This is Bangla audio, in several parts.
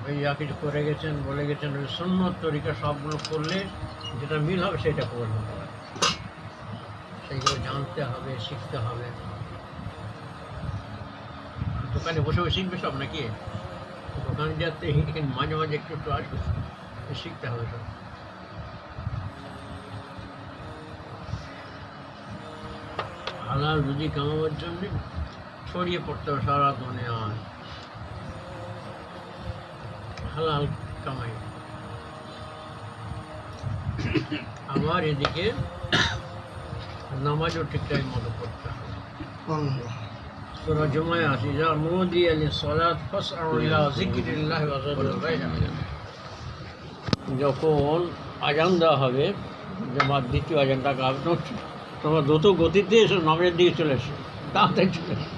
ওই যা কিছু করে গেছেন বলে গেছেন ওই সুন্নত তরিকা সবগুলো করলে যেটা মিল হবে সেটা করবেন, সেইগুলো জানতে হবে, শিখতে হবে। দোকানে বসে বসে শিখবে সব নাকি? দোকানে যাতে এখানে মাঝে মাঝে একটু একটু আসবে, শিখতে হবে সব। হালাল রুজি কামাবার জন্য ছড়িয়ে পড়তে হবে সারা দুনিয়ায়, হালাল কামাই। আবার এদিকে নামাজও ঠিক টাইম মতো পড়তে হবে। সূরা জুমায় আছে, যা মুদি আলি সালাত ফাসআউ ইলা যিকরিল্লাহি ওয়া যারুল বাই'a। যখন আজান দেওয়া হবে, জামাত দ্বিতীয় আজানটা তোমরা দ্রুত গতিতে এসে নামাজের দিকে চলে এসো, তাড়াতাড়ি চলে এসো।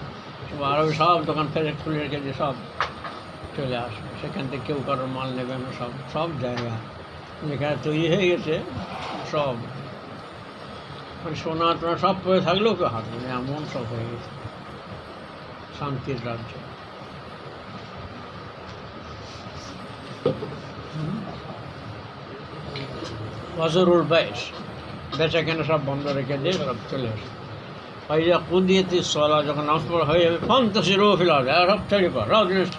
সব আরও সব দোকান ফেলে খুলে রেখে দিয়ে সব চলে আসবে, সেখান থেকে কেউ কারোর মাল নেবে না। সব সব জায়গা যেখানে তৈরি হয়ে গেছে সব মানে সোনা টোনা সব পরে থাকলেও কেউ হাঁটবে না, এমন সব হয়ে গেছে শান্তির রাজ্য। ওয়াজরুল বাইশ, বেচা কেনা সব বন্ধ রেখে দিয়ে সব চলে আসে। ফাইজা কুদিয়াতিস সালাহ, যখন নামাজ পড়া হয়ে যাবে, ফান্তাসিরু ফিল আরদি, সব ছেড়ে পর রাজনীতি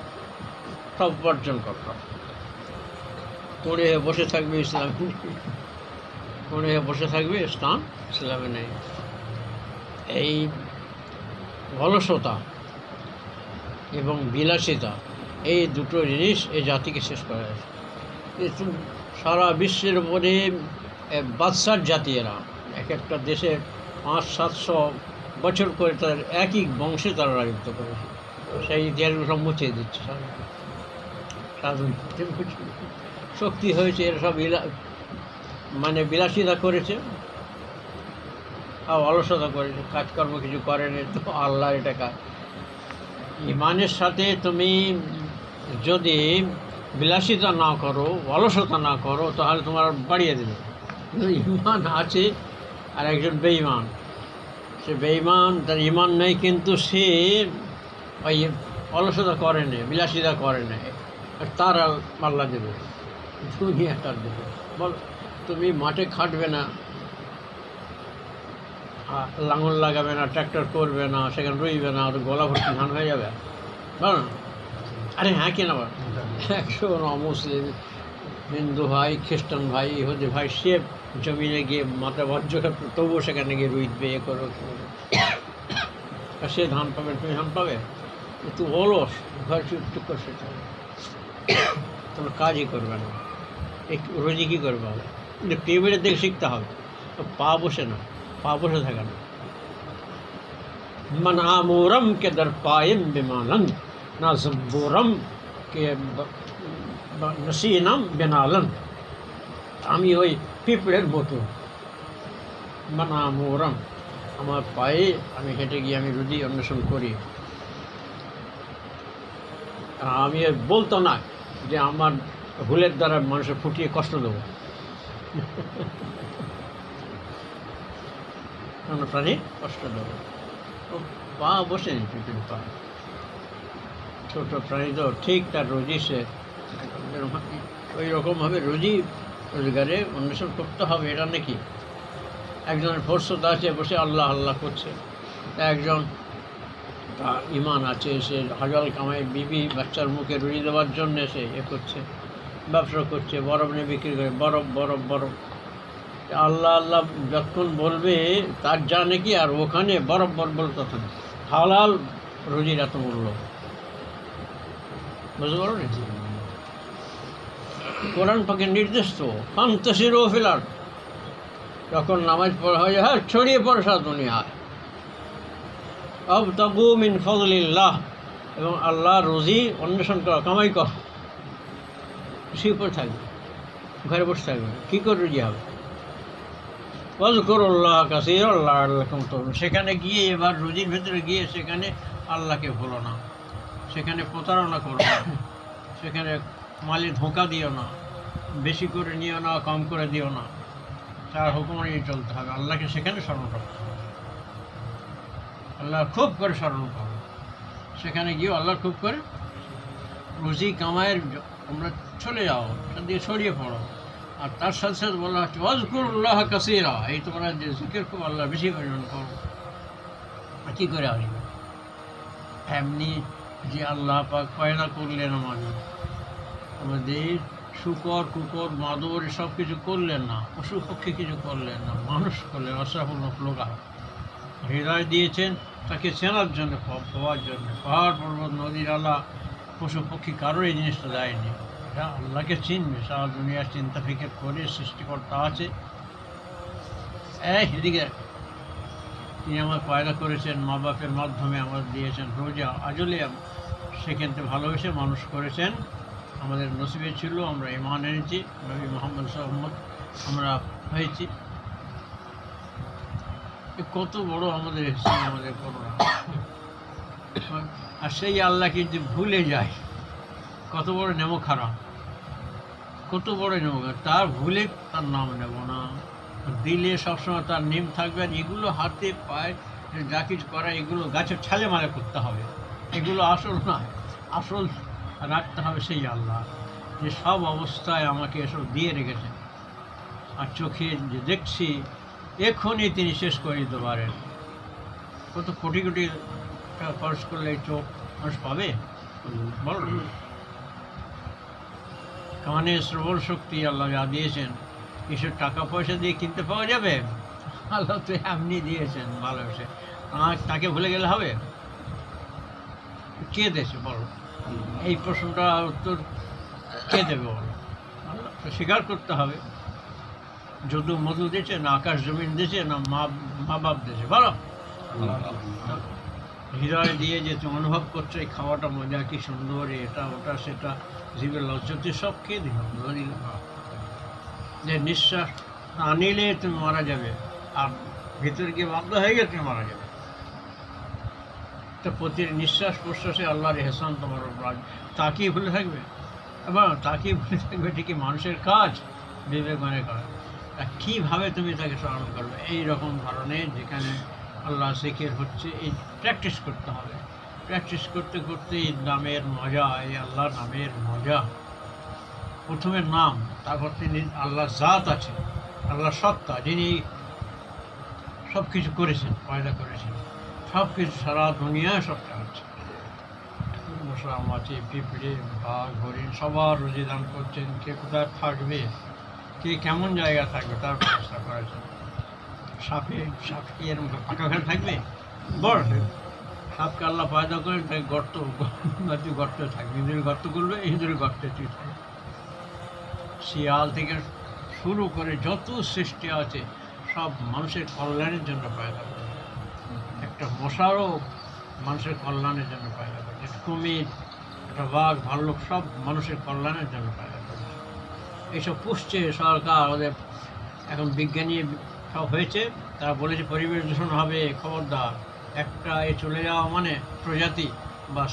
সব উপার্জন করতাম। পড়ে বসে থাকবে ইসলাম, পড়ে বসে থাকবে ইসলাম, ইসলামে নেই। এই অলসতা এবং বিলাসিতা, এই দুটো জিনিস এই জাতিকে শেষ করে আছে। সারা বিশ্বের উপরে বাদশার জাতি এরা, এক একটা দেশে 500-700 বছর করে তাদের একই বংশে তারা রাজত্ব করেছে। সেই ইতিহাসগুলো সব মুছিয়ে দিচ্ছে, শক্তি হয়েছে, এরা সব মানে বিলাসিতা করেছে আর অলসতা করেছে, কাজকর্ম কিছু করেনি। তো আল্লাহ এটা কাজ। ইমানের সাথে তুমি যদি বিলাসিতা না করো, অলসতা না করো, তাহলে তোমার বাড়িয়ে দেবে। ইমান আছে আর একজন বেঈমান, সে বেঈমান, তার ইমান নেই কিন্তু সে ওই অলসতা করে না, বিলাসিতা করে না, তার আল্লাহ দেবে, দুনিয়া তার দেবে। বল, তুমি মাঠে খাটবে না, লাঙল লাগাবে না, ট্র্যাক্টর করবে না, সেখানে রইবে না, ওর গলা ভর্তি ধান হয়ে যাবে, বল না? আরে হ্যাঁ, কেন আবার 100 অমুসলিম, হিন্দু ভাই, খ্রিস্টান ভাই, ইহুদি ভাই, সে জমিনে গিয়ে মাথা বজ্র, তবুও সেখানে গিয়ে রুইবে, এ করো, আর সে ধান পাবে, তুমি ধান পাবে? একটু অলস, ঘর চুপ করে সেটা তোমার কাজই করবে না, একটু রোজি কী করবে হবে? কিন্তু টেবিলের দিকে শিখতে হবে, পা বসে না, পা বসে থাকে না। মান আমুরম কে দর পায়েম বেমানন, না জব্বুরম কে নসিনাম বেনালন। আমি ওই পিঁপড়ের মতো, মান আমুরম, আমার পায়ে আমি হেঁটে গিয়ে আমি রুজি অন্বেষণ করি। আমি বলতো না যে আমার ভুলের দ্বারা মানুষের ফুটিয়ে কষ্ট দেবো, কোনো প্রাণী কষ্ট দেবো। পা বসে নি, পিঁপড়ের পা, ছোটো প্রাণী তো ঠিক তার রুজি সে ওই রকমভাবে রুজি রোজগারে অন্বেষণ করতে হবে। এটা নাকি একজনের ফোর্সত আছে, বসে আল্লাহ আল্লাহ করছে, একজন তার ইমান আছে, সে হাজাল কামাই, বিবি বাচ্চার মুখে রুজি দেওয়ার জন্য সে এ করছে, ব্যবসা করছে, বরফ নিয়ে বিক্রি করে, বরফ বরফ বরফ। আল্লাহ আল্লাহ যতক্ষণ বলবে তার যা নাকি, আর ওখানে বরফ বরফ বল, তখন হালাল রুজির এত মূল্য, বুঝতে পারো না? কোরআন পাকের নির্দেশ তো ফান্তাসিরু ফিল আরদ, যখন নামাজ পড়া হয়ে যায়, হ্যাঁ ছড়িয়ে পড়ে সারা দুনিয়ায়। আবতাগু মিন ফজলিল্লাহ, এবং আল্লাহ রুজি অন্বেষণ করা, কামাই কর, সে উপরে থাকবে, ঘরে বসে থাকবে, কী করে রুজি হবে? ওয়াজকুরুল্লাহ কাসীরা লাআল্লাকুম তুফলিহুন। সেখানে গিয়ে, এবার রুজির ভেতরে গিয়ে সেখানে আল্লাহকে ভুলো না, সেখানে প্রতারণা করো না, সেখানে মালে ধোঁকা দিও না, বেশি করে নিও না, কম করে দিও না, তার হুকুম নিয়ে চলতে হবে। আল্লাহকে সেখানে স্মরণ করতে হবে, আল্লাহ খুব করে স্মরণ করো, সেখানে গিয়েও আল্লাহ খুব করে রুজি কামাইয়ের তোমরা চলে যাও, সেখান দিয়ে ছড়িয়ে পড়ো। আর তার সাথে সাথে বলা হচ্ছে ওয়াজকুরুল্লাহ কাসীরা, এই তোমরা যে জিকির খুব আল্লাহ বেশি পরিমাণ করো। আর কী করে আসবে? এমনি যে আল্লাহ পাক পয়দা করলেন আমাদের শুকর কুকর মাদর সব কিছু করলেন না, পশু পক্ষী কিছু করলেন না, মানুষ করলেন অসাফল লোকা। হৃদয় দিয়েছেন তাকে চেনার জন্য, পাওয়ার জন্য। পাহাড় পর্বত নদীর আলা পশু পক্ষী কারোর এই জিনিসটা দেয়নি। এটা আল্লাহকে চিনবে, সারা দুনিয়ার চিন্তা ফিকির করে সৃষ্টিকর্তা আছে। এদিকে তিনি আমার পয়দা করেছেন, মা বাপের মাধ্যমে আমার দিয়েছেন রোজা আজলে, সেখান থেকে ভালোবেসে মানুষ করেছেন। আমাদের নসিবে ছিল, আমরা ঈমান এনেছি, নবী মুহাম্মদ সাল্লাল্লাহু আমরা হয়েছি। কত বড় আমাদের এসেছে, আমাদের করোনা। আর সেই আল্লাহকে যদি ভুলে যায়, কত বড় নেমো খারাপ, কত বড় নেমো। তার ভুলে তার নাম নেব না, দিলে সবসময় তার নেম থাকবে। আর এগুলো হাতে পায়ে যা কিছু করা, এগুলো গাছের ছালে মালে করতে হবে, এগুলো আসল নয়। আসল রাখতে হবে সেই আল্লাহ, যে সব অবস্থায় আমাকে এসব দিয়ে রেখেছেন। আর চোখে যে দেখছি এক্ষুনি তিনি শেষ করে দিতে পারেন। কত কোটি কোটি টাকা খরচ করলে এই চোখ মানুষ পাবে বল? কানে শ্রবণ শক্তি আল্লাহ যা দিয়েছেন, এসব টাকা পয়সা দিয়ে কিনতে পাওয়া যাবে? আল্লাহ তো এমনি দিয়েছেন ভালোবেসে। তাকে ভুলে গেলে হবে? কে দেশে বলো? এই প্রশ্নটা উত্তর কে দেবে বলো? আল্লাহ তো স্বীকার করতে হবে। যদু মধু দিয়েছে না, আকাশ জমিন দিয়েছে না, মা বাপ দিয়েছে বলো? হৃদয় দিয়ে যে তুমি অনুভব করছো এই খাওয়াটা মজা, কি সুন্দর, এটা ওটা সেটা, জীবের লজ্জতি সব কে দিল? যে নিঃশ্বাস না নিলে তুমি মারা যাবে, আর ভিতরে গিয়ে বাধ্য হয়ে গেলে তুমি মারা যাবে। তো প্রতিটি নিঃশ্বাস প্রশ্বাসে আল্লাহর এহসান তোমার উপর, তাকেই ভুলে থাকবে। এবং তাকেই ভুলে থাকবে ঠিকই মানুষের কাজ, বিবেকনের কাজ। কীভাবে তুমি তাকে স্মরণ করবে? এই রকম ধরনের যেখানে আল্লাহ জিকির হচ্ছে, এই প্র্যাকটিস করতে হবে। প্র্যাকটিস করতে করতে এই নামের মজা, এই আল্লাহর নামের মজা। প্রথমে নাম, তারপর তিনি আল্লাহর জাত আছে, আল্লাহ সত্তা, যিনি সব কিছু করেছেন, পয়দা করেছেন সব কিছু, সারা দুনিয়ায় সবটা হচ্ছে। মশা মাছি পিঁপড়ে বাঘ হরিণ সবার রুজি দান করছেন। কে কোথায় থাকবে, কে কেমন জায়গা থাকবে তার ব্যবস্থা করেছেন। সাপ কি এরকম ফাঁকা ঘরে থাকবে? বড় সাপকে আল্লাহ পয়দা করে তাই গর্ত থাকবে, ইঁদুরে গর্ত করবে, ইঁদুরে গর্তে তুই থাকবে। শিয়াল থেকে শুরু করে যত সৃষ্টি আছে সব মানুষের কল্যাণের জন্য পয়দা করে। একটা মশারও মানুষের কল্যাণের জন্য পয়দা করে। একটা কুমির, একটা বাঘ, ভাল্লুক সব মানুষের কল্যাণের জন্য পয়দা করে। এইসব পুষছে সরকার, ওদের এখন বিজ্ঞানী সব হয়েছে, তারা বলেছে পরিবেশ দূষণ হবে, খবরদার। একটা এ চলে যাওয়া মানে প্রজাতি বাস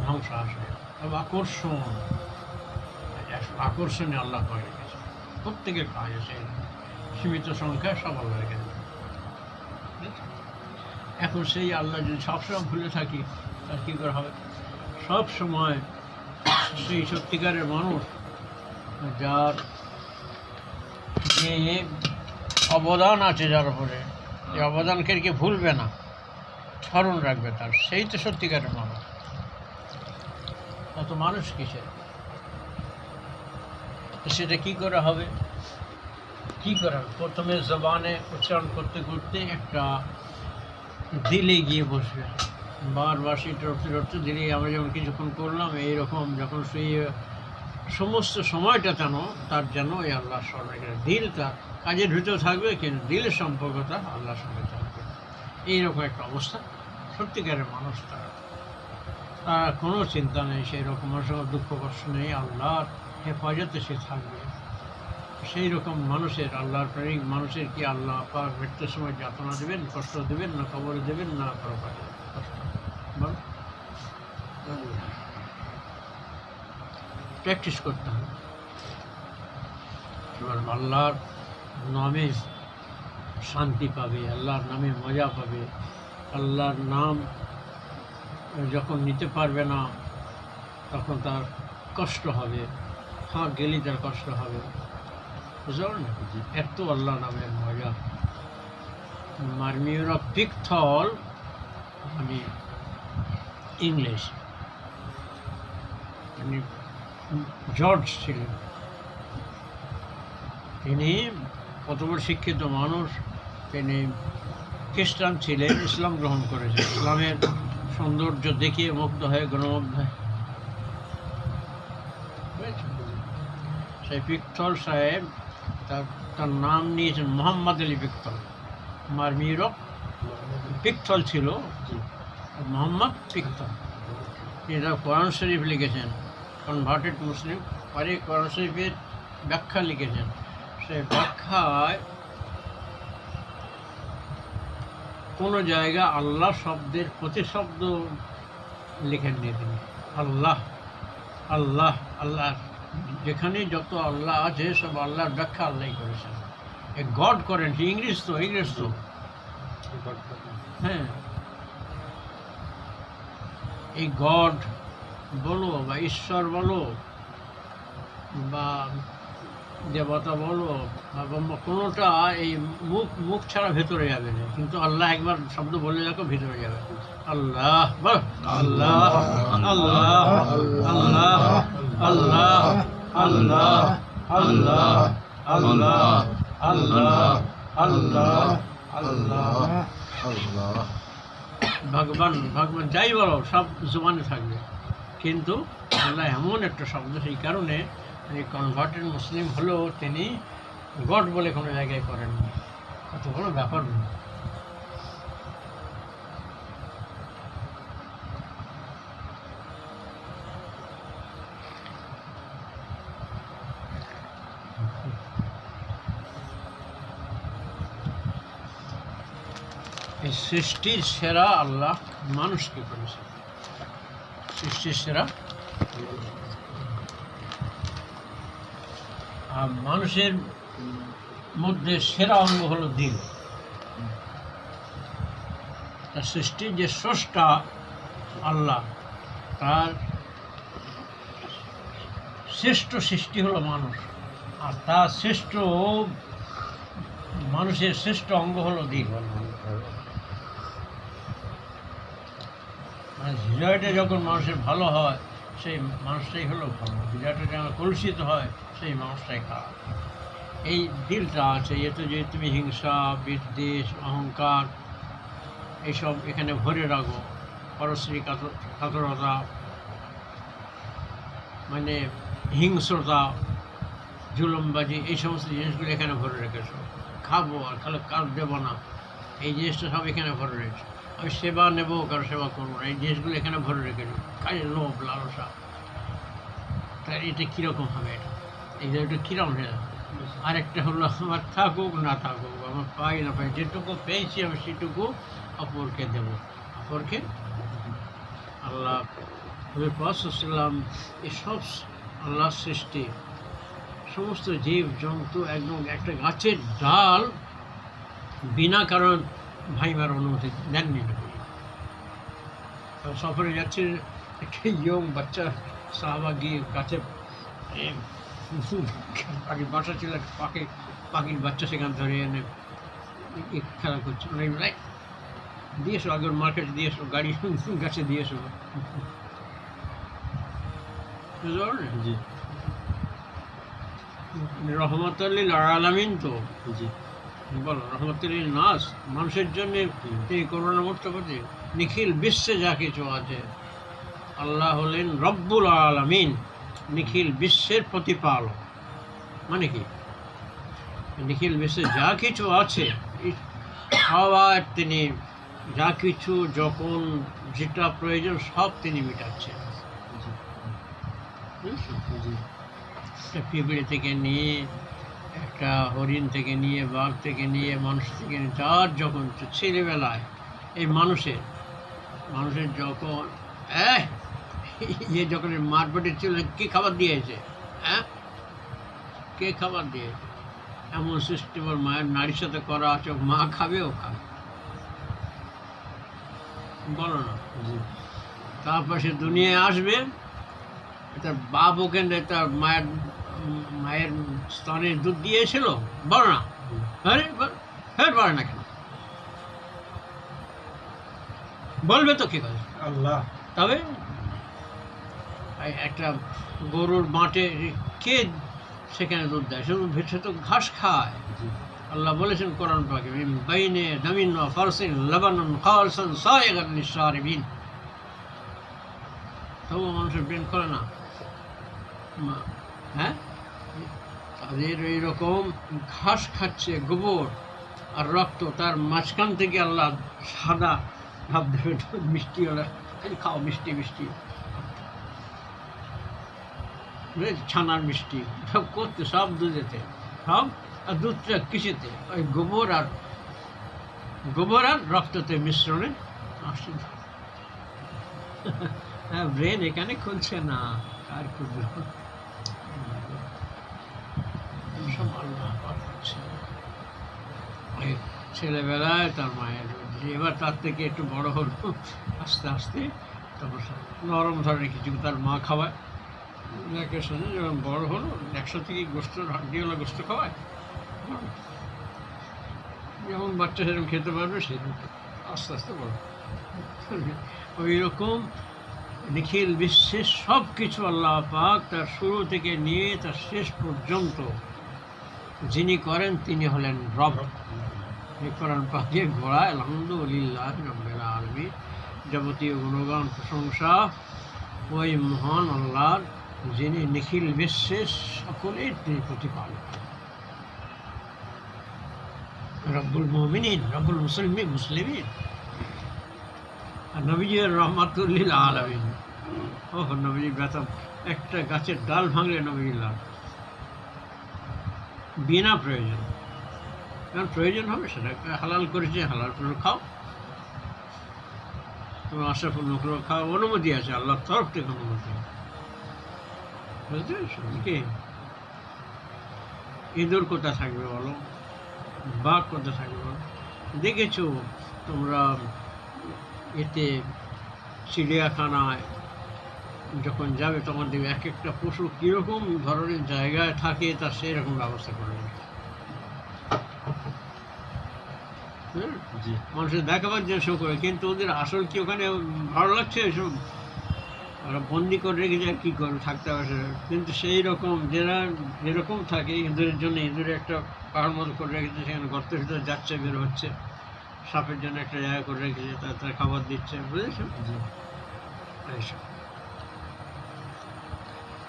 ধ্বংস আসবে। আকর্ষণে আল্লাহ করে রেখেছে, প্রত্যেকের কাজ আছে সীমিত সংখ্যায় সব আল্লাহ রেখে দেবে। এখন সেই আল্লাহ যদি সবসময় ভুলে থাকি তার কী করে হবে? সব সময় সেই সত্যিকারের মানুষ যার যে অবদান আছে, যার উপরে এই অবদানকে কি ভুলবে না, স্মরণ রাখবে তার, সেই তো সত্যিকারের মানুষ। তত মানুষ কিসের? সেটা কী করে হবে? কী করে হবে? প্রথমে জবানে উচ্চারণ করতে করতে একটা দিলে গিয়ে বসবে, বারবার সেটা রটতে দিলে। আমরা যেমন কিছুক্ষণ করলাম, এইরকম যখন সেই সমস্ত সময়টা তার যেন এই আল্লাহর স্মরণ রেখে, দিল তার কাজের ভিতরে থাকবে, কিন্তু দিলের সম্পর্কটা আল্লাহর সঙ্গে থাকবে। এইরকম একটা অবস্থা সত্যিকারের মানুষ। তার কোনো চিন্তা নেই, সেই রকম দুঃখ কষ্ট নেই, আল্লাহর হেফাজতে সে থাকবে। সেই রকম মানুষের, আল্লাহর প্রেমিক মানুষের কি আল্লাহ পাক মৃত্যুর সময় যাতনা দেবেন, কষ্ট দেবেন না, কবরে দেবেন না, পরকালে কষ্ট? বল, প্র্যাকটিস করতে হবে। এবার আল্লাহর নামে শান্তি পাবে, আল্লাহর নামে মজা পাবে। আল্লাহর নাম যখন নিতে পারবে না, তখন তার কষ্ট হবে, হাঁক গেলেই তার কষ্ট হবে, বুঝতে পারলেন? এত আল্লাহ নামের মজা। মার্মিউরা পিকথল মানে ইংলিশ, মানে জর্জ ছিলেন, তিনি কত বড় শিক্ষিত মানুষ। তিনি খ্রিস্টান ছিলেন, ইসলাম গ্রহণ করেছেন, ইসলামের সৌন্দর্য দেখিয়ে মুগ্ধ হয়ে গণমুগ্ধ হয়। সেই পিকথল সাহেব তার নাম নিয়েছেন মোহাম্মদ আলী পিকথল। মার্মিউরা পিকথল ছিল মোহাম্মদ পিকথল। তিনি তার কোরআন শরীফ লিখেছেন, কনভার্টেড মুসলিম, পরে কোরআন শরীফের ব্যাখ্যা লিখেছেন। সেই ব্যাখ্যায় কোনো জায়গা আল্লাহ শব্দের প্রতিশব্দ লিখেননি তিনি। আল্লাহ আল্লাহ আল্লাহ, যেখানে যত আল্লাহ আছে সব আল্লাহর ব্যাখ্যা আল্লাহ করেছেন। এ গড করেন, ইংলিশ তো হ্যাঁ, এই গড বলো বা ঈশ্বর বলো বা দেবতা বলো বা কোনোটা এই মুখ ছাড়া ভেতরে যাবে না, কিন্তু আল্লাহ একবার শব্দ বললে দেখো ভেতরে যাবে। আল্লাহ আল্লাহ আল্লাহ আল্লাহ আল্লাহ আল্লাহ আল্লাহ আল্লাহ আল্লাহ আল্লাহ আল্লাহ আল্লাহ, ভগবান ভগবান যাই বলো সব জবানে থাকবে, কিন্তু আল্লাহ এমন একটা শব্দ, সেই কারণে কনভার্টেড মুসলিম হলেও তিনি গড বলে কোনো জায়গায় করেননি। কত বড় ব্যাপার না। এই সৃষ্টির সেরা আল্লাহ মানুষকে করেছে, সৃষ্টির সেরা। আর মানুষের মধ্যে সেরা অঙ্গ হলো দিল। তার সৃষ্টির যে স্রষ্টা আল্লাহ, তার শ্রেষ্ঠ সৃষ্টি হলো মানুষ, আর তার শ্রেষ্ঠ মানুষের শ্রেষ্ঠ অঙ্গ হলো দিল। মানে হৃদয়টা যখন মানুষের ভালো হয় সেই মানুষটাই হলো ভালো, হৃদয়টা যখন কলুষিত হয় সেই মানুষটাই খারাপ। এই দিলটা আছে, এতে যে তুমি হিংসা, বিদ্বেষ, অহংকার এইসব এখানে ভরে রাখো, পরশ্রী কাতরতা, মানে হিংস্রতা, জুলুমবাজি, এই সমস্ত জিনিসগুলো এখানে ভরে রেখেছো। খাবো আর খালি কাজ দেবো না, এই জিনিসটা সব এখানে ভরে রয়েছে। আমি সেবা নেবো, কারো সেবা করবো না, এই জিনিসগুলো এখানে ভরে রেখেছো। কাজে লোভ, লালসা, তাই এটা কীরকম হবে? এটা কীরকম হয়ে যাবে? আরেকটা হলো আমার থাকুক না থাকুক, আমার পাই না পাই, যেটুকু পেয়েছি আমি সেটুকু অপরকে দেবো, অপরকে। আল্লাহ রাসূলুল্লাহ এসব আল্লাহ সৃষ্টি, সমস্ত জীব জন্তু, একদম একটা গাছের ডাল বিনা কারণ ভাইমার অনুমতি দেননি না। সফরে যাচ্ছে একটা ইয়ং বাচ্চা সাহাবা গিয়ে গাছে, পাখির বাসা ছিল, পাখির বাচ্চা সেখান ধরে এনে খেলা করছে, অনেক দিয়ে এসো, আগে মার্কেটে দিয়ে এসো, গাড়ি গাছে দিয়ে এসো। জি, রহমতুল্লিল আলামিন তো বলো, রহমতুল্লিল নাস, মানুষের জন্য এই করোনা মুক্ত করছে। নিখিল বিশ্বে যা কিছু আছে, আল্লাহ হলেন রব্বুল আলামিন, নিখিল বিশ্বের প্রতিপালক। মানে কি? নিখিল বিশ্বে যা কিছু আছে সবার তিনি, যা কিছু যখন যেটা প্রয়োজন সব তিনি মেটাচ্ছেন। একটা পিঁপড়ে থেকে নিয়ে, একটা হরিণ থেকে নিয়ে, বাঘ থেকে নিয়ে, মানুষ থেকে নিয়ে, যার যখন ছেলেবেলায় এই মানুষের যখন যখন মারপেটের ছিল, কে খাবার দিয়েছে? কে খাবার দিয়েছে? এমন সিস্টেম ওর মায়ের নারীর সাথে করা আছে, মা খাবে, ও খাবে, বলো না? তারপর সে দুনিয়ায় আসবে, তার বাপ ওকে তার মায়ের স্তনের দুধ দিয়েছিল, বলো না? আরে হ্যাঁ, বলে না কেন? বলবে তো কি করে? আল্লাহ। তবে একটা গরুর মাঠে কে সেখানে দুধ দেয়? শুধু সে তো ঘাস খায়। আল্লাহ বলেছেন কোরআন পাকে, বাইনে দামিন ওয়া ফারসিন লাবানুন খালসান সায়গান লিশারিবিন। তবু মানুষের ব্রেন করে না। হ্যাঁ, তাদের এইরকম ঘাস খাচ্ছে, গোবর আর রক্ত, তার মাঝখান থেকে আল্লাহ সাদা ভাব দেবে, মিষ্টি ওরা খাও, মিষ্টি মিষ্টি ছানার মিষ্টি সব করতে, সব দুধেতে, সব। আর দুধটা কিসেতে? ওই গোবর আর রক্ততে মিশ্রণে আসে। হ্যাঁ, ব্রেন এখানে খুলছে না, আর খুলবে? সব আল্লাহ পাক করছে। ওই ছেলেবেলায় তার মায়ের, এবার তার থেকে একটু বড় হলো, আস্তে আস্তে তারপর নরম ধরনের কিছু তার মা খাওয়ায়। একের সাথে যখন বড় হলো, একসাথে কি গোস্ত, হাড্ডিওয়ালা গোস্ত খাওয়ায়? যেমন বাচ্চা সেরকম খেতে পারবে, সেরকম আস্তে আস্তে বড়। ওই রকম নিখিল বিশ্বের সব কিছু আল্লাহ পাক তার শুরু থেকে নিয়ে তার শেষ পর্যন্ত যিনি করেন তিনি হলেন রব। এই কোরআন পাকে ঘোড়া আলহামদুলিল্লাহ রাব্বিল আলামিন, যাবতীয় গুণগান প্রশংসা ওই মহান আল্লাহর, যিনি নিখিল বিশ্বের সকলের তিনি প্রতিপালক, রব্বুল মুমিনিন, রব্বুল মুসলিমিন, আর নবীজির রহমাতুল্লিল আলামিন। ও নবীজি ব্যথা, একটা গাছের ডাল ভাঙলে নবীজি লাভ, বিনা প্রয়োজন। কারণ প্রয়োজন হবে, সেটা হালাল করেছে, হালাল করে খাও, তোমার আশা পূর্ণ করে খাও, অনুমতি আছে, আল্লাহর তরফ থেকে অনুমতি। বুঝতে পেরেছো? কি ইঁদুর কোথা থাকবে বলো, বাঘ কোথা থাকবে বলো? দেখেছো তোমরা এতে চিড়িয়াখানায় যখন যাবে, তখন দেখবে এক একটা পশু কীরকম ধরনের জায়গায় থাকে, তার সেই রকম ব্যবস্থা করে। মানুষের দেখাবার জন্য শো করে, কিন্তু ওদের আসল কি ওখানে ভালো লাগছে এসব? ওরা বন্দি করে রেখে যায়, কী করে থাকতে হবে। কিন্তু সেই রকম যারা যেরকম থাকে, ইঁদুরের জন্য ইঁদুরে একটা পাহাড় মতো করে রেখেছে, সেখানে গর্তের ভিতরে যাচ্ছে, বের হচ্ছে। সাপের জন্য একটা জায়গা করে রেখেছে, তার খাবার দিচ্ছে, বুঝেছো? এইসব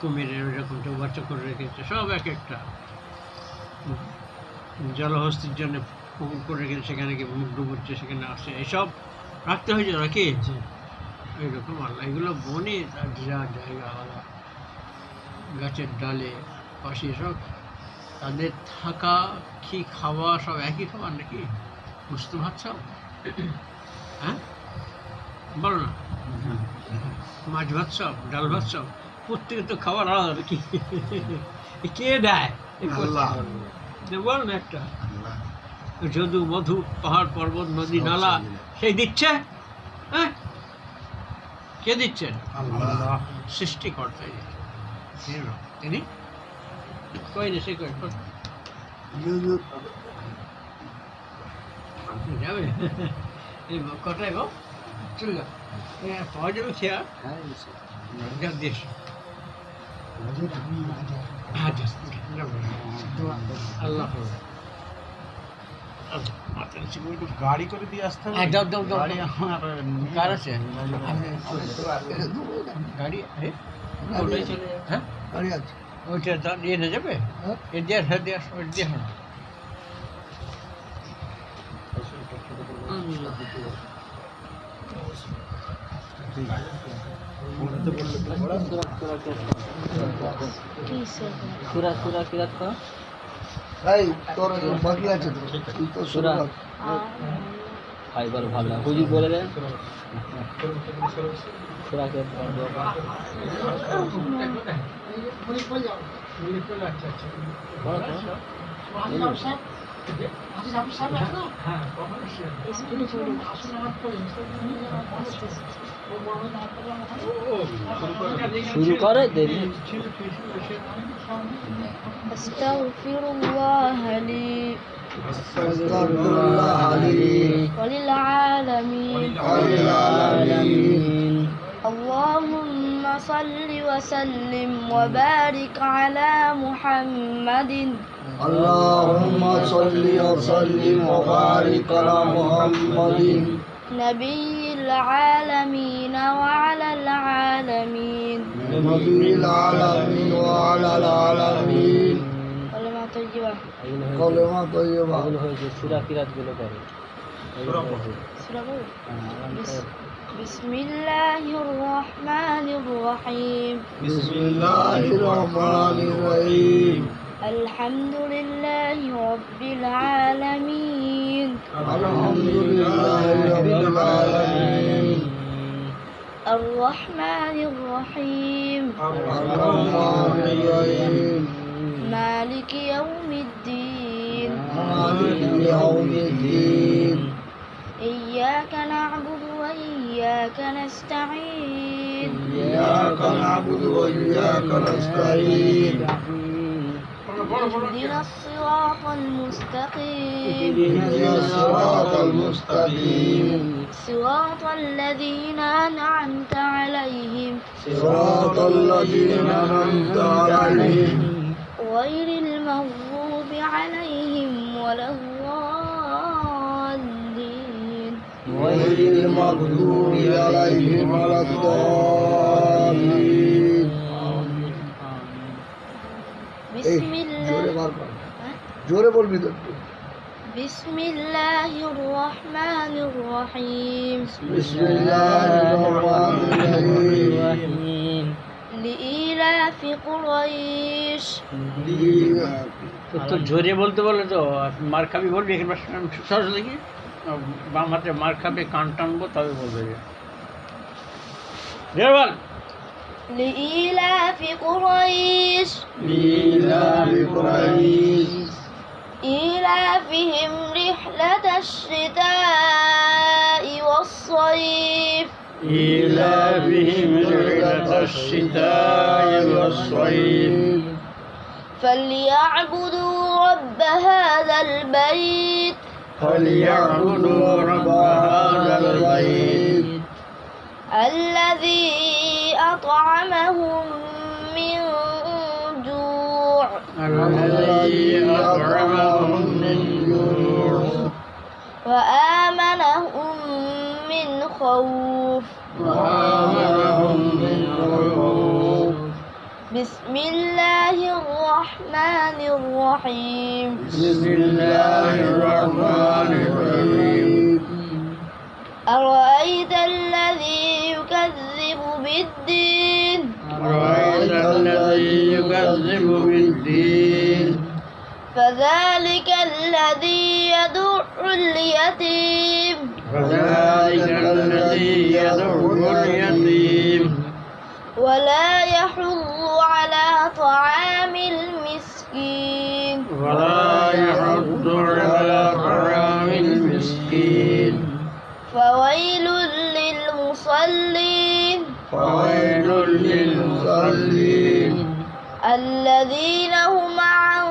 কুমিরের ওইরকম চৌবাচ্চা করে রেখেছে, সব এক একটা। জলহস্তির জন্য পুকুর করে রেখেছে, সেখানে গিয়ে মুখ ডুবুচ্ছে, সেখানে আসছে, এসব রাখতে হয়েছে নাকি? এইরকম আল্লাহ এগুলো বনে তার জায়গা আলাদা, গাছের ডালে পাশে সব তাদের থাকা, কি খাওয়া, সব একই খাবার নাকি? বুঝতে পারছ? হ্যাঁ, বলো না? মাছ ভাত সব, ডাল ভাত সব, প্রত্যেকে তো খাবার আলাদা নাকি? কে দেয়? বল না একটা। যদু মধু, পাহাড় পর্বত, নদী নালা, সেই দিচ্ছে? হ্যাঁ, কে দিচ্ছেন? আল্লাহ, সৃষ্টিকর্তা তিনি। কই না সে কই যাবে কটায় গো? চলে যাও, পাওয়া যাবে খেয়া দিস। আল্লাহ গাড়ি করে দিয়ে আসতে হবে। দাও দাও দাও, কার আছে গাড়ি? ওটাই চলে, হ্যাঁ গাড়ি আছে, ওইটা দিয়ে না যাবে, এ দিয়ে হ্যাঁ দিয়ে ওই দিয়ে হ্যাঁ। সুরা সুরা কিরাত কর, এই তোর বাকি আছে তো, তুই তো সুরা ফাইবার ভালো হুজুর বলে দেন সুরা কে হ্যাঁ শুরু করে দেরি أستغفر الله لي আস্তাগফিরুল্লাহ আলী وللعالمين আলামিন اللهم صل وسلم وبارك على محمد আল্লাহুম্মা সাল্লি ওয়া সাল্লিম ওয়া বারিক আলা মুহাম্মাদিন نبي العالمين وعلى العالمين নবীল আলামিন ওয়া আলাল আলামিন كلمة طيبة কলেমা তাইয়্যিবা এগুলো হয়েছে সুরা কিরাত গুলো করে سورة بسم الله الرحمن الرحيم বিসমিল্লাহির রহমানির রহিম الحمد لله رب العالمين আলহামদুলিল্লাহি রাব্বিল আলামিন الرحمن الرحيم আর-রাহমানির রহিম مالك يوم الدين মালিক ইয়াউমিদ্দিন إياك نعبد وإياك نستعين ইyyaka না'বুদু ওয়া ইyyaka নাস্তাঈন اهدنا الصراط المستقيم ইহদিনাস সিরাতাল মুস্তাকিম صراط الذين أنعمت عليهم সিরাতাল লাযীনা আন'আমতা আলাইহিম غير المغضوب عليهم ولا الضالين গায়রিল মাগদুবি আলাইহিম ওয়ালাদ-দাল্লিন بسم জোরে الله বার কর জোরে বলবি তো একটু। بسم الله الرحمن الرحيم বিসমিল্লাহির রহমানির রহিম لإيلاف قريش তো জোরে বলতে বলে তো মার খাবি বলবি এখানে সহজ দেখি বাম হাতে মার খাবে কান টানবো তবে বলবে বল لإيلاف قريش লিলাহি কুরাইশ إيلافهم رحلة الشتاء والصيف إيلافهم رحلة الشتاء والصيف فليعبدوا رب هذا البيت فليعبدوا رب هذا البيت الذي أطعمهم من جوع الذي أطعمهم من جوع وآمنهم من خوف وآمنهم من خوف بسم الله الرحمن الرحيم بسم الله الرحمن الرحيم أرأيت الذي يكذب بالدين أرأيت الذي يكذب بالدين فذلك الذي يدع اليتيم فذلك الذي يدعو اليتيم ولا يحض على طعام المسكين ولا يحض على طعام المسكين فويل للمصلين فويل للمصلين الذين هم عن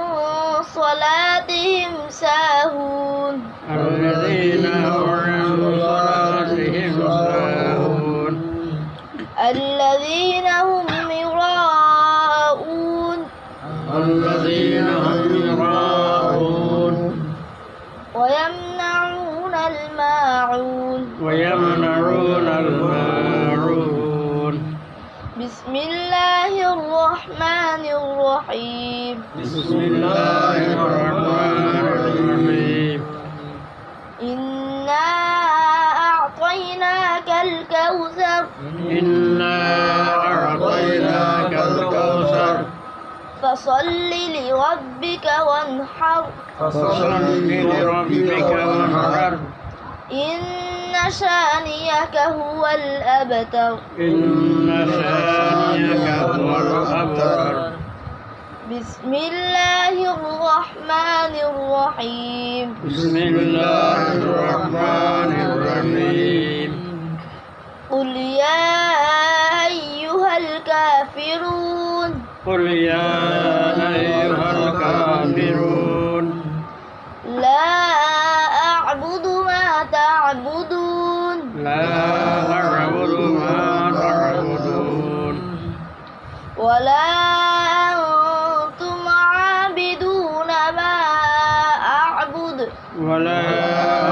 صلاتهم ساهون الذين هم عن صلاتهم ساهون الذين هم يراءون الذين هم يراءون ويمنعون الماعون ويمنعون الماعون بسم الله الرحمن الرحيم بسم الله الرحمن الرحيم إنا أعطيناك الكوثر إنا أعطيناك الكوثر فصل لربك وانحر فصل لربك وانحر إن شانيك هو الأبتر إن شانئك هو الأبتر بسم الله الرحمن الرحيم بسم الله الرحمن الرحيم قل يا أيها الكافرون قل يا أيها الكافرون لا أعبد ما تعبدون لا أعبد ما تعبدون ولا أنتم عابدون ما أعبد ولا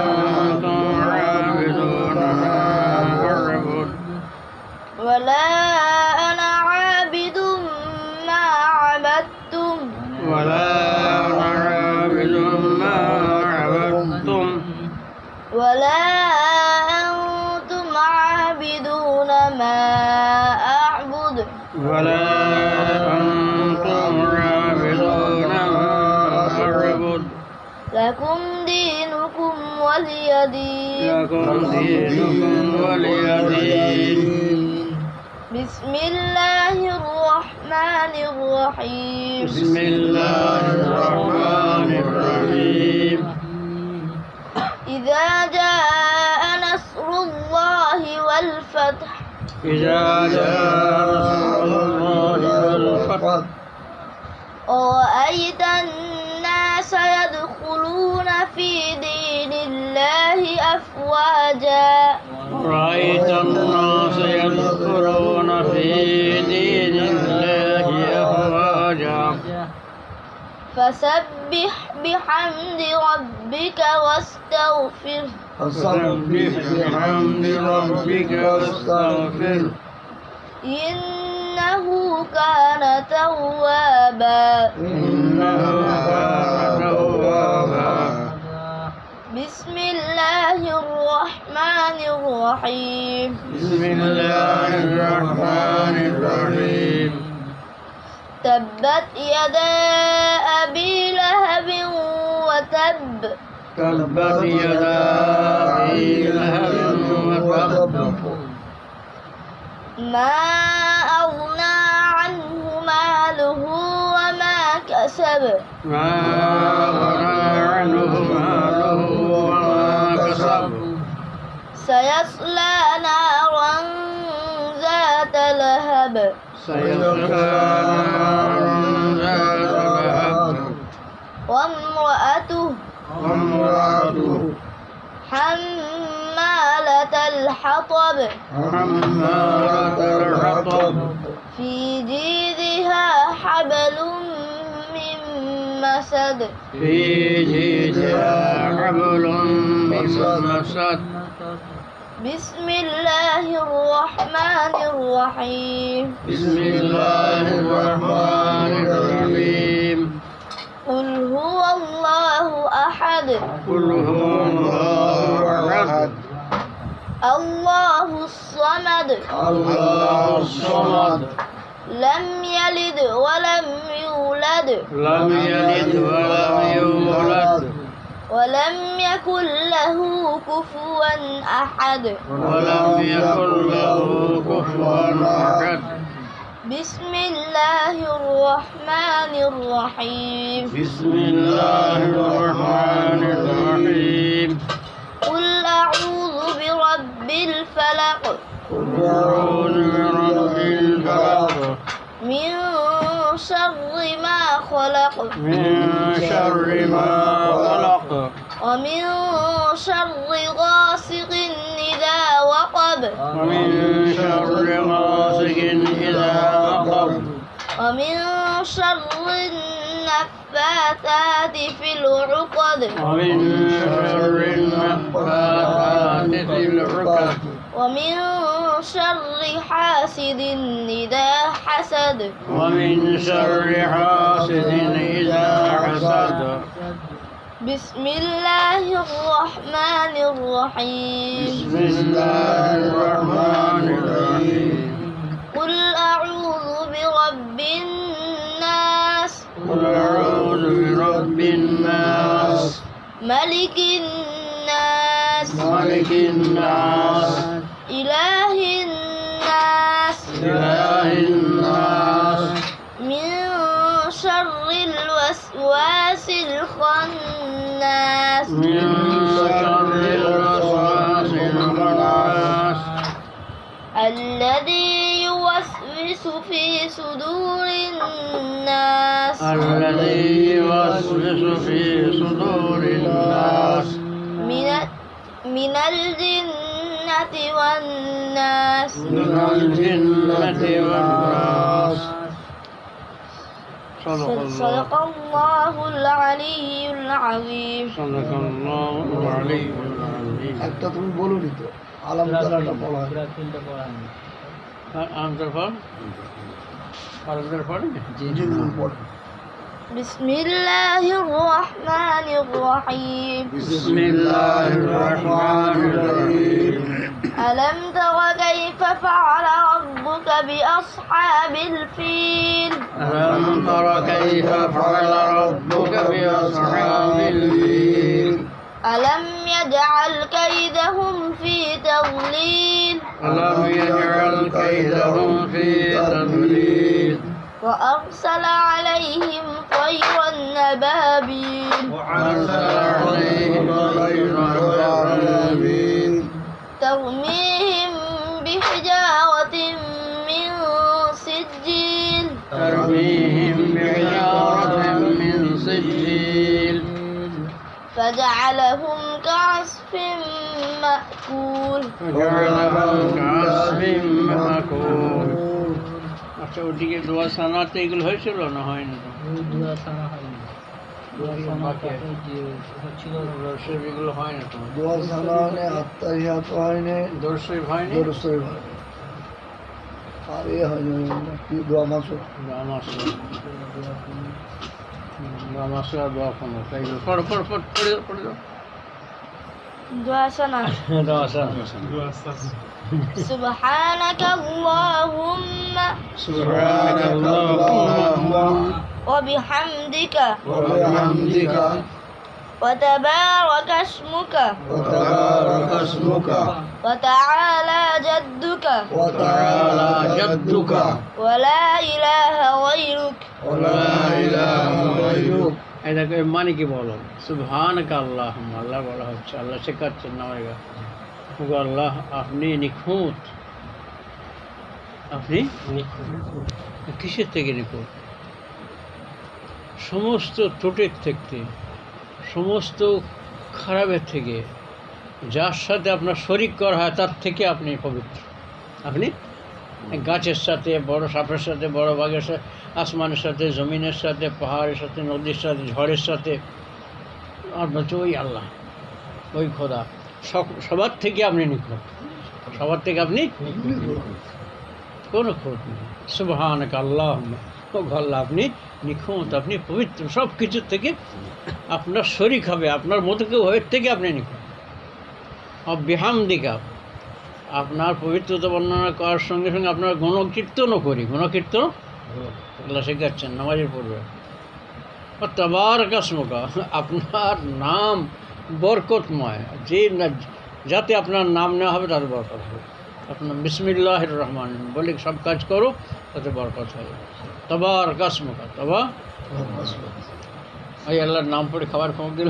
أنتم عابدون ما أعبد ولا أنا عابد ما عبدتم ولا أنا عابد ما عبدتم ولا أنتم عابدون ما أعبد ولا أنتم عابدون ما أعبد لكم دينكم ولي دين لكم دينكم ولي دين بسم الله الرحمن الرحيم بسم الله الرحمن الرحيم إذا جاء نصر الله والفتح إذا جاء نصر الله والفتح ورأيت الناس يدخلون في دين الله أفواجا رأيت الناس يدخلون في دين الله أفواجا فسبح بحمد ربك واستغفره فسبح بحمد ربك واستغفره إنه كان توابا إنه كان توابا بسم الله الرحمن الرحيم بسم الله الرحمن الرحيم تبت يدا أبي لهب وتب تبت يدا أبي لهب وتب ما أغنى عنه ماله وما كسب ما أغنى عنه ماله وما كسب سيصلى نارا ذات لهب سيصلى نارا ذات لهب وامرأته حمالة الحطب حمالة الحطب في جيدها حبل من مسد في جيدها حبل من مسد بسم الله الرحمن الرحيم بسم الله الرحمن الرحيم قل هو الله أحد قل هو الله أحد الله الصمد الله الصمد لم يلد ولم يولد لم يلد ولم يولد ولم يكن له كفوا أحد ولم يكن له كفوا أحد بسم الله الرحمن الرحيم بسم الله الرحمن الرحيم قل أعوذ برب الفلق أعوذ برب الفلق من شر ما خلق من شر ما خلق ومن شر غاسق إذا وقب ومن شر غاسق إذا وقب ومن شر النفاثات في العقد ومن شر النفاثات في العقد ومن شر حاسد إذا حسد ومن شر حاسد إذا حسد بسم الله الرحمن الرحيم بسم الله الرحمن الرحيم قل أعوذ برب الناس قل أعوذ برب الناس ملك الناس ملك الناس إله الناس إله الناس من شر الوسواس الخناس من شر الوسواس الخناس الذي يوسوس في صدور الناس الذي يوسوس في صدور الناس من الجنة والناس من الجنة والناس صدق الله العلي العظيم صدق الله العلي العظيم একটা তুমি বলুনি তো আলাম তালাটা বলা হয়। পুরা তিনটা পড়ান আনসার ফর আনসার ফর জি জি পড়ো। بسم الله الرحمن الرحيم بسم الله الرحمن الرحيم ألم تر كيف فعل ربك بأصحاب الفيل ألم تر كيف فعل ربك بأصحاب الفيل ألم يجعل كيدهم في تضليل ألم يجعل كيدهم في تضليل وأرسل عليهم طيرا أبابيل وأرسل عليهم طيرا أبابيل ترميهم بحجارة من سجيل ترميهم بحجارة من سجيل فجعلهم كعصف مأكول فجعلهم كعصف مأكول আচ্ছা ওদিকে দোয়া সানাতে এগুলো হয়েছিল না হয়নি দুয়া সানা হয়নি দুয়া সানা যে হচ্ছিল দর্শক এগুলো হয় না তো দোয়া সালানে আত্মাহিয়াত হয়নি, দর্শক হয়নি দরুদ শরীফ হয়নি। আর এ হয়নি কি দোয়া মাসুক নামাজে দোয়া কোনো তাই পড়ো পড়ো পড়ো পড়ে পড়ে দাও دعاء سنة দোয়া সানা سبحانك اللهم سبحانك اللهم وبحمدك وبحمدك وتبارك اسمك وتبارك اسمك وتعالى جدك وتعالى جدك ولا إله غيرك ولا إله غيرك। এই দেখো এর মানে কি বলো সুবহানাকা আল্লাহুম্মা আল্লাহ বলা হচ্ছে আল্লাহ শেখাচ্ছেন না আমাকে আল্লাহ আপনি নিখুঁত আপনি কিসের থেকে নিখুঁত সমস্ত ত্রুটির থেকে সমস্ত খারাপের থেকে যার সাথে আপনার শরীক করা হয় তার থেকে আপনি পবিত্র আপনি গাছের সাথে বড় সাপের সাথে বড় বাঘের সাথে আসমানের সাথে জমিনের সাথে পাহাড়ের সাথে নদীর সাথে ঝড়ের সাথে আর বলছে ওই আল্লাহ ওই খোদা সবার থেকে আপনি নিখুঁত সবার থেকে আপনি কোনো খোঁজ নেই সুবহানাকা আল্লাহুম্মা ও আল্লাহ আপনি নিখুঁত আপনি পবিত্র সব কিছুর থেকে আপনার শরীক হবে আপনার মতো কেউ এর থেকে আপনি নিখুঁত বিহামদিকা আপনার পবিত্রতা বর্ণনা করার সঙ্গে সঙ্গে আপনার গুণকীর্তনও করি গুণকীর্তন আল্লাহ শেখাচ্ছেন নামাজের পূর্বে তাবারক আসমুকা আপনার নাম বরকতময় যে যাতে আপনার নাম নেওয়া হবে তার বরকত হবে আপনার বিসমিল্লাহির রহমান বলে সব কাজ করো তাতে বরকত হবে তাবারক আসমুকা তবা ওই আল্লাহর নাম পড়ে খাবার খাবার দিল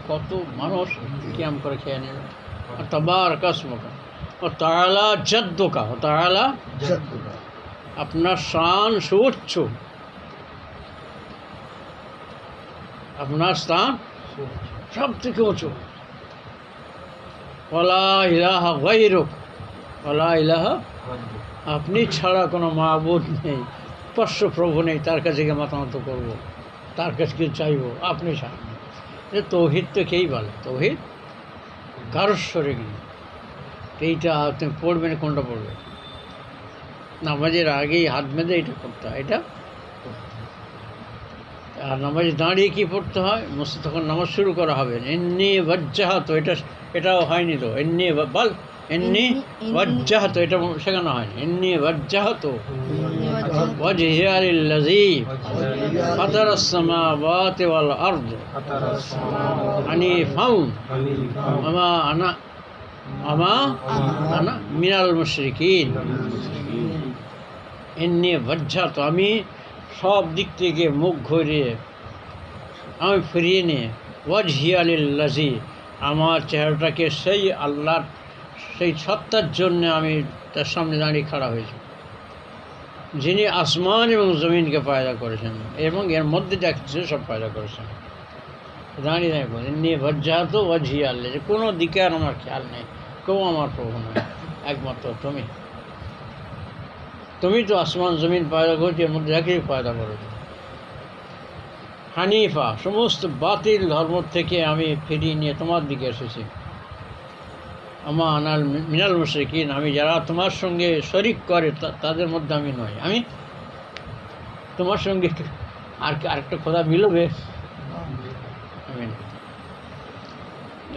কত মানুষ কিয়াম করে খেয়ে নিল তাবারক আসমুকা ও তাআলা জাদ্দুকা ও তাআলা জাদ্দুকা আপনার শান সুউচ্চ আপনার স্থান সব থেকে উঁচু ওয়ালা ইলাহা গায়রুক ওয়ালা ইলাহা আপনি ছাড়া কোনো মাবুদ নেই উপাস্য প্রভু নেই তার কাছে গিয়ে মাতামাত করবো তার কাছে কি চাইবো আপনি ছাড়া তৌহিদ তো কেই বলে তৌহিদ কারোর শরীর নেই এইটা তুমি পড়বেন কোনটা পড়বে নামাজের আগেই হাত বেঁধে এটা করতে হয় এটা আর নামাজে দাঁড়িয়ে কী পড়তে হয় তখন নামাজ শুরু করা হবে এমনি ওয়াজ্জাহাত এটাও হয়নি তো এমনি বল এমনি ওয়াজ্জাহাত এটা শেখানো হয়নি এমনি ওয়াজ্জাহাত ওয়াজহিয়া লিল্লাযী ফাতারাস সামাওয়াতি ওয়াল আরদ হানিফান ওয়া আনা মিনাল মুশরিকিন এমনি ওয়াজ্জাহাত আমি সব দিক থেকে মুখ ঘুরিয়ে আমি ফিরিয়ে নিয়ে ওয়াজহিয়া লিল্লাযী আমার চেহারাটাকে সেই আল্লাহর সেই সত্তার জন্য আমি তার সামনে দাঁড়িয়ে খাড়া হয়েছি, যিনি আসমান এবং জমিনকে পয়দা করেছেন এবং এর মধ্যে যা কিছু সব পয়দা করেছেন। দাঁড়িয়ে দাঁড়িয়ে বলেন নিয়ে বজ্জাত ওয়াজহি আল্লাহ, যে কোনো দিকে আর আমার খেয়াল নেই, কেউ আমার প্রভু নয়, একমাত্র তুমি। তুমি তো আসমান জমিন পয়দা করেছো, এর মধ্যে যা কিছু পয়দা করেছো। হানিফা, সমস্ত বাতিল ধর্ম থেকে আমি ফিরিয়ে নিয়ে তোমার দিকে এসেছি। আমা আনাল মিনাল মুশরিকিন, আমি যারা তোমার সঙ্গে শরিক করে তাদের মধ্যে আমি নই। আমি তোমার সঙ্গে আরেকটা কথা মিলবে আমি না।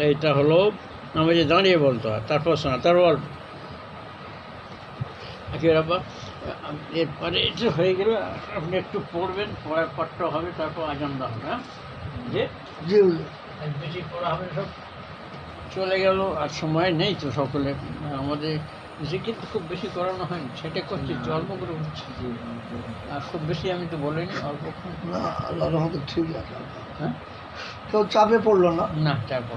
এইটা হলো আমাকে দাঁড়িয়ে বলতে হয়, তারপর শোনা, তারপর বাবা এরপরে এটা হয়ে গেলে আপনি একটু পড়বেন, পড়ার পরটা হবে, তারপর আজানটা হবে। হ্যাঁ, যে জি হুজুর। বেশি পড়া হবে, সব চলে গেল আর সময় নেই তো সকলে। আমাদের জিকির তো খুব বেশি করানো হয়নি, সেটা করছি তো অল্প করে হচ্ছে, আর খুব বেশি আমি তো বলিনি, অল্প। না আল্লাহ রহমতে ঠিক আছে। হ্যাঁ, কেউ চাপে পড়লো না। না তারপর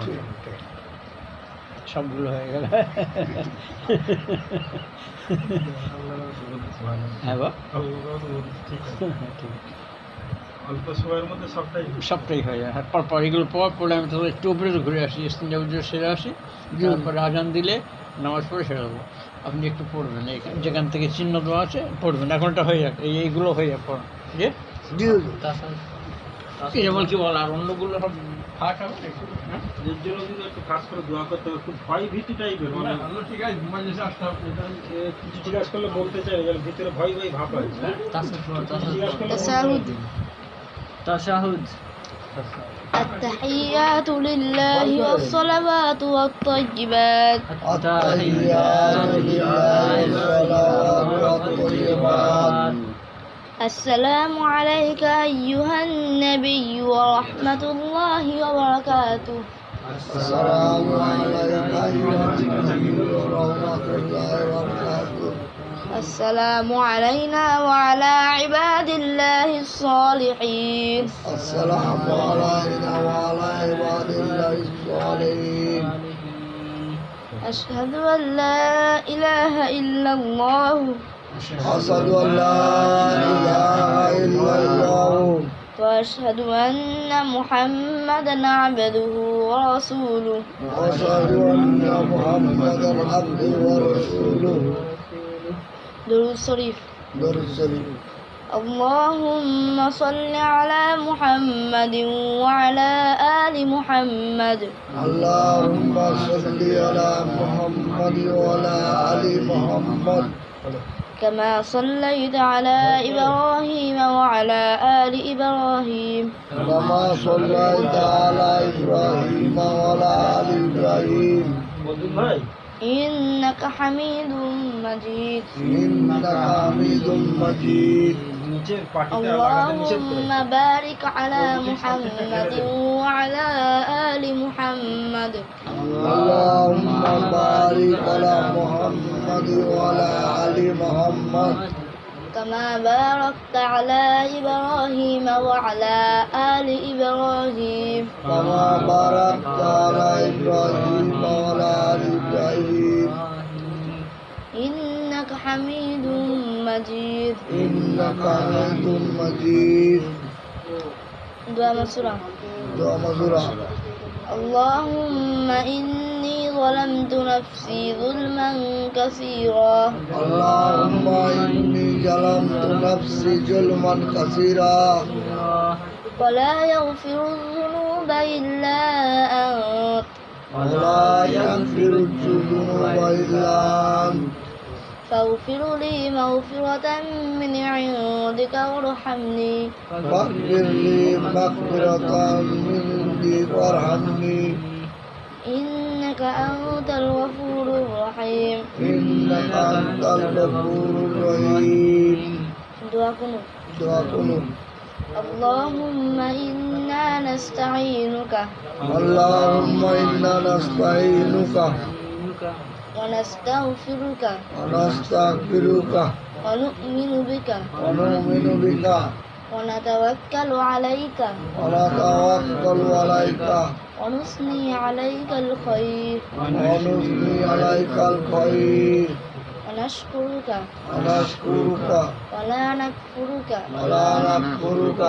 সবগুলো হয়ে গেল। হ্যাঁ বা ঠিক আছে। অল্প সময়ের মধ্যে সবটাই হয়ে যায়। পর এগুলো পরে আমি তাহলে একটু উপরে তো ঘুরে আসি, ইস্তিনজা সেরে আসি, তারপরে আজান দিলে নামাজ পড়ে সেরে দেবো। আপনি একটু পড়বেন, যেখান থেকে চিহ্ন দেওয়া আছে পড়বেন। এখনটা হয়ে যাক, এইগুলো হয়ে যাক পড়া, যে জি হুজুর। যেমন কি বল, আর অন্যগুলো সব ফাঁক হবে। হ্যাঁ, এর জন্য কিন্তু একটু খাস করে দোয়া করতে হবে, খুব ভয় ভীতি টাইপের, মানে ঠিক আছে, মজলিসে আসতে হবে। কিছু জিজ্ঞাসা করলে বলতে চাই, এবার ভিতরে ভয় ভয় ভাব হয়। জিজ্ঞাসা করলে تشهد তাশাহুদ। التحيات لله والصلوات والطيبات التحيات لله والصلوات والطيبات. السلام عليك أيها النبي ورحمة الله وبركاته. السلام عليك أيها النبي ورحمة الله وبركاته. السلام علينا وعلى عباد الله الصالحين. السلام علينا وعلى عباد الله الصالحين. أشهد أن لا إله إلا الله أشهد أن لا إله إلا الله وأشهد أن محمدا عبده ورسوله. وأشهد أن محمدا عبده ورسوله. درود شريف. درود الشريف. اللهم صل على محمد وعلى آل محمد اللهم صل على محمد وعلى آل محمد كما صليت على إبراهيم وعلى آل إبراهيم كما صليت على إبراهيم وعلى آل إبراهيم বন্ধু ভাই, إنك حميد مجيد. إنك حميد مجيد. নিচের পাটিতে লাগাতে নিষেধ করে। اللهم بارك على محمد وعلى آل محمد اللهم بارك على محمد وعلى آل محمد كما باركت على إبراهيم وعلى آل إبراهيم كما باركت على إبراهيم وعلى آل إبراهيم إنك حميد مجيد. إنك حميد مجيد. دعاء مسورة. دعاء مزورة. اللهم إني ظلمت نفسي ظلما كثيرا اللهم إني ظلمت نفسي ظلما كثيرا ولا يغفر الذنوب إلا أنت ولا يغفر الذنوب إلا أنت فاغفر لي مغفرة من عندك وارحمني فاغفر لي مغفرة من عندك وارحمني إنك أنت الغفور الرحيم. إنك أنت الغفور الرحيم. دعاء قنوت. دعاء قنوت. اللهم إنا نستعينك اللهم إنا نستعينك ونستغفرك ونستغفرك ونؤمن بك ونؤمن بك ونتوكل عليك ونتوكل عليك ونثني عليك الخير ونثني عليك الخير ونشكرك ونشكرك ولا نكفرك ولا نكفرك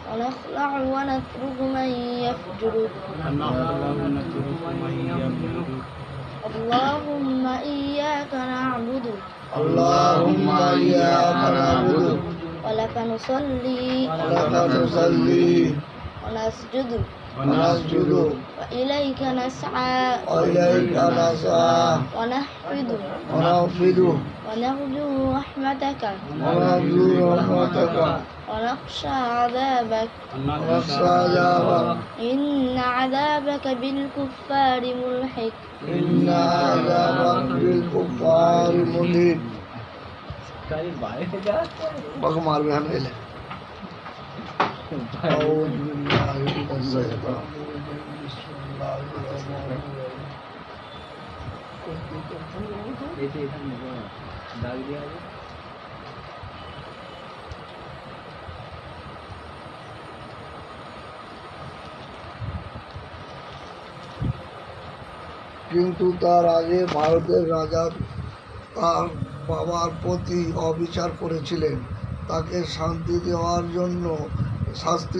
ونخلع ونترك من يفجرك اللهم إياك نعبد اللهم إياك نعبد ولك نصلي ولك نصلي ونسجد ونسجد وإليك نسعى وإليك نسعى ونحفظ ونحفظ ونرجو رحمتك ونرجو رحمتك ونخشى عذابك ونخشى عذابك إن عذابك بالكفار ملحق إن عذابك بالكفار ملحق بق مار بهن এলে أعوذ بالله من الشيطان الرجيم بسم الله الرحمن الرحيم কিন্তু তার আগে ভারতের রাজা তার বাবার প্রতি অবিচার করেছিলেন, তাকে শাস্তি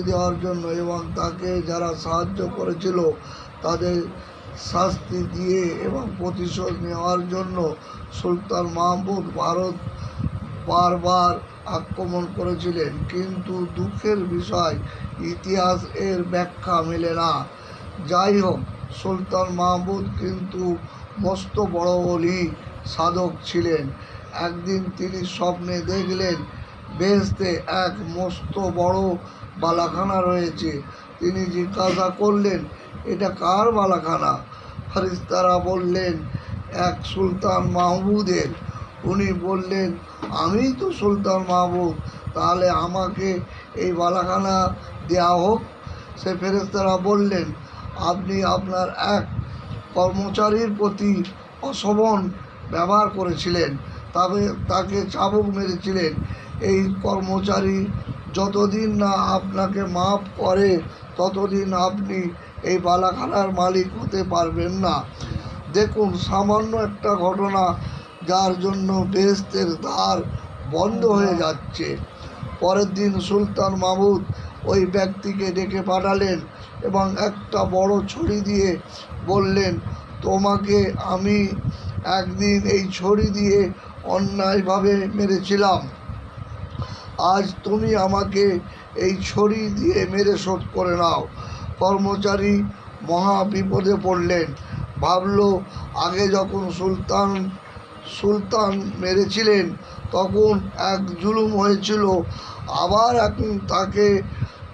দেওয়ার জন্য এবং তাকে যারা সাহায্য করেছিল তাদের শাস্তি দিয়ে এবং প্রতিশোধ নেওয়ার জন্য সুলতান মাহমুদ ভারত বারবার আক্রমণ করেছিলেন। কিন্তু দুঃখের বিষয় ইতিহাস এর ব্যাখ্যা মেলে না। যাই হোক, সুলতান মাহমুদ কিন্তু মস্ত বড় ওলি সাধক ছিলেন। একদিন তিনি স্বপ্নে দেখলেন বেহেশতে এক মস্ত বড় বালাখানা রয়েছে। তিনি জিজ্ঞাসা করলেন, এটা কার বালাখানা? ফেরেশতারা বললেন, এক সুলতান মাহমুদের। উনি বললেন, আমিই তো সুলতান মাহমুদ, তাহলে আমাকে এই বালাখানা দেওয়া হোক। সে ফেরেশতারা বললেন, আপনি আপনার এক কর্মচারীর প্রতি অশোভন ব্যবহার করেছিলেন, তবে তাকে চাবুক মেরেছিলেন। এই কর্মচারী যতদিন না আপনাকে মাফ করে ততদিন আপনি এই বালাখানার মালিক হতে পারবেন না। দেখুন, সামান্য একটা ঘটনা যার জন্য বেহেশতের দ্বার বন্ধ হয়ে যাচ্ছে। পরের দিন সুলতান মাহমুদ ওই ব্যক্তিকে ডেকে পাঠালেন এবং একটা বড় ছড়ি দিয়ে বললেন, তোমাকে আমি একদিন এই ছড়ি দিয়ে অন্যায়ভাবে মেরেছিলাম, আজ তুমি আমাকে এই ছড়ি দিয়ে মেরে শোধ করে নাও। কর্মচারী মহা বিপদে পড়লেন। ভাবলো, আগে যখন সুলতান মেরেছিলেন তখন এক জুলুম হয়েছিল, আবার এখন তাকে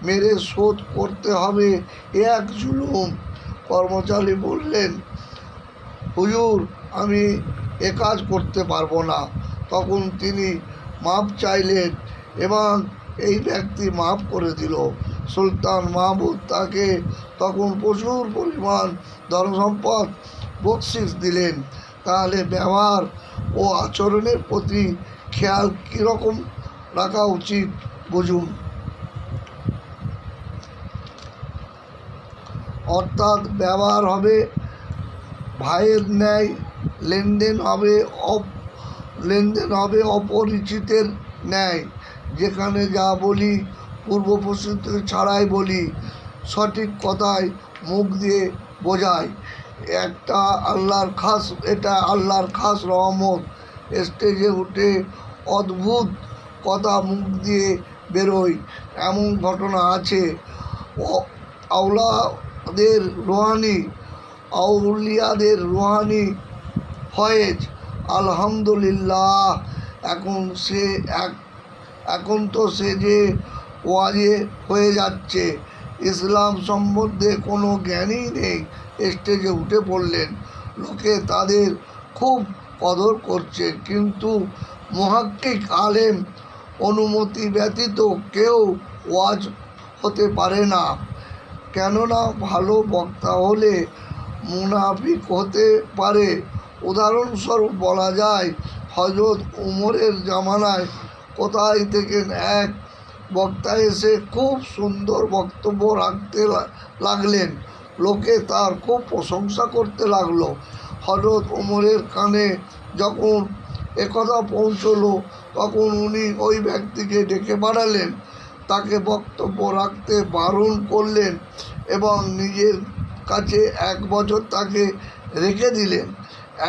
মেরে শোধ করতে হবে, এ এক জুলুম। কর্মচারী বললেন, হুজুর, আমি এ কাজ করতে পারবো না। তখন তিনি মাপ চাইলেন এবং এই ব্যক্তি মাফ করে দিল। সুলতান মাহমুদ তাকে তখন প্রচুর পরিমাণ ধনসম্পদ বকশিশ দিলেন। তাহলে ব্যবহার ও আচরণের প্রতি খেয়াল কীরকম রাখা উচিত বুঝুন। অর্থাৎ ব্যবহার হবে ভাইয়ের ন্যায়, লেনদেন হবে অপরিচিতের ন্যায়। যেখানে যা বলি পূর্ব প্রস্তুতি ছাড়াই বলি, সঠিক কথায় মুখ দিয়ে বোঝায়। এটা আল্লাহর খাস রহমত। স্টেজে উঠে অদ্ভুত কথা মুখ দিয়ে বেরোয়, এমন ঘটনা আছে। আউলিয়াদের রুহানি ফয়েজ, আলহামদুলিল্লাহ। এখন তো সে যে ওয়াজে হয়ে যাচ্ছে, ইসলাম সম্বন্ধে কোনো জ্ঞানই নেই, স্টেজে উঠে পড়লেন। লোকে তাদের খুব কদর করছে, কিন্তু মুহাক্কিক আলেম অনুমতি ব্যতীত কেউ ওয়াজ হতে পারে না। কেননা ভালো বক্তা হলে মুনাফিক হতে পারে। উদাহরণস্বরূপ বলা যায়, হজরত উমরের জামানায় কোথায় থেকে এক বক্তা এসে খুব সুন্দর বক্তব্য রাখতে লাগলেন। লোকে তার খুব প্রশংসা করতে লাগলো। হযরত ওমরের কানে যখন একথা পৌঁছলো তখন উনি ওই ব্যক্তিকে ডেকে পাঠালেন, তাকে বক্তব্য রাখতে বারণ করলেন এবং নিজের কাছে 1 বছর তাকে রেখে দিলেন।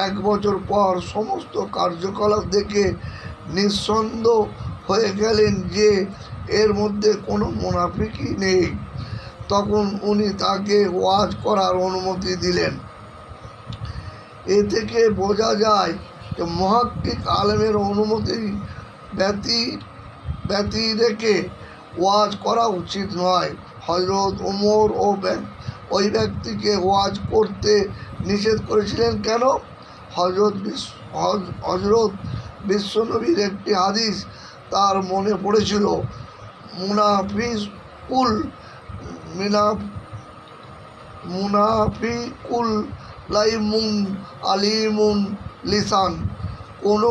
1 বছর পর সমস্ত কার্যকলাপ দেখে নিঃসন্দেহ হয়ে গেলেন যে এর মধ্যে কোনো মুনাফিকই নেই। তখন উনি তাকে ওয়াজ করার অনুমতি দিলেন। এ থেকে বোঝা যায় যে মুহাক্কিক আলেমের অনুমতি ব্যতি রেখে ওয়াজ করা উচিত নয়। হযরত ওমর ওই ব্যক্তিকে ওয়াজ করতে নিষেধ করেছিলেন কেন? হযরত বিশ্বনবীর একটি হাদিস তার মনে পড়েছিল, মুনাফিকুল লাইমুন আলিমুন লিসান। কোনো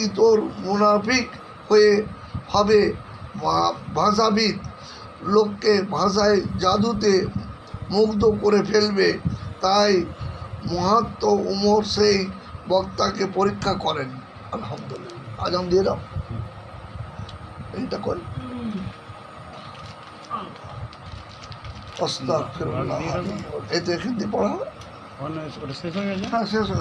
ইতর মুনাফিক হবে ভাষাবিদ, লোককে ভাষায় জাদুতে মুগ্ধ করে ফেলবে। তাই মহাত্ম উমর সেই বক্তাকে পরীক্ষা করেন। আলহামদুলিল্লাহ, আজান দিয়ে দাও, এইটা করেন। আস্তাগফিরুল্লাহ। এতে হিন্দি পড়া হবে? শেষ হয়ে গেছে। হ্যাঁ, শেষ হয়ে গেছে।